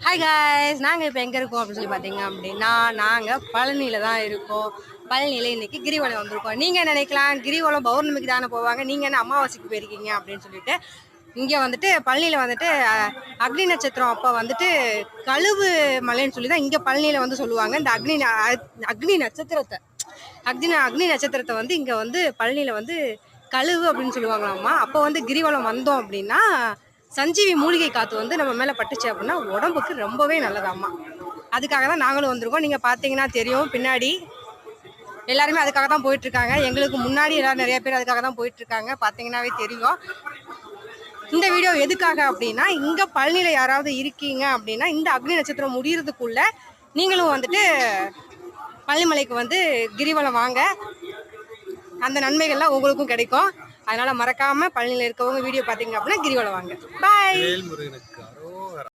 Hi guys, நாங்கள் இப்போ எங்கே இருக்கோம் அப்படின்னு சொல்லி பார்த்தீங்க அப்படின்னா நாங்கள் பழனியில் தான் இருக்கோம். பழனியில் இன்றைக்கி கிரிவலம் வந்திருக்கோம். நீங்கள் என்ன நினைக்கலாம், கிரிவலம் பௌர்ணமிக்கு தானே போவாங்க, நீங்கள் என்ன அமாவாசைக்கு போயிருக்கீங்க அப்படின்னு சொல்லிட்டு இங்கே வந்துட்டு பழனியில் வந்துட்டு அக்னி நட்சத்திரம் அப்போ வந்துட்டு கழுவு மலைன்னு சொல்லி தான் இங்கே பழனியில் வந்து சொல்லுவாங்க. இந்த அக்னி நட்சத்திரத்தை வந்து இங்கே வந்து பழனியில் வந்து கழுவு அப்படின்னு சொல்லுவாங்களாம்மா. அப்போ வந்து கிரிவலம் வந்தோம் அப்படின்னா சஞ்சீவி மூலிகை காற்று வந்து நம்ம மேலே பட்டுச்சு அப்படின்னா உடம்புக்கு ரொம்பவே நல்லதாம்மா. அதுக்காக தான் நாங்களும் வந்திருக்கோம். நீங்கள் பார்த்தீங்கன்னா தெரியும், பின்னாடி எல்லாருமே அதுக்காக தான் போயிட்டுருக்காங்க. எங்களுக்கு முன்னாடி எல்லாரும் நிறைய பேர் அதுக்காக தான் போயிட்டுருக்காங்க, பார்த்தீங்கன்னாவே தெரியும். இந்த வீடியோ எதுக்காக அப்படின்னா, இங்கே பழனியில் யாராவது இருக்கீங்க அப்படின்னா இந்த அக்னி நட்சத்திரம் முடியறதுக்குள்ள நீங்களும் வந்துட்டு பழனிமலைக்கு வந்து கிரிவலம் வாங்க, அந்த நன்மைகள்லாம் உங்களுக்கும் கிடைக்கும். அதனால மறக்காம பழனியில் இருக்கவங்க வீடியோ பார்த்தீங்க அப்படின்னா கிரிவலம் வாங்க. பாய்.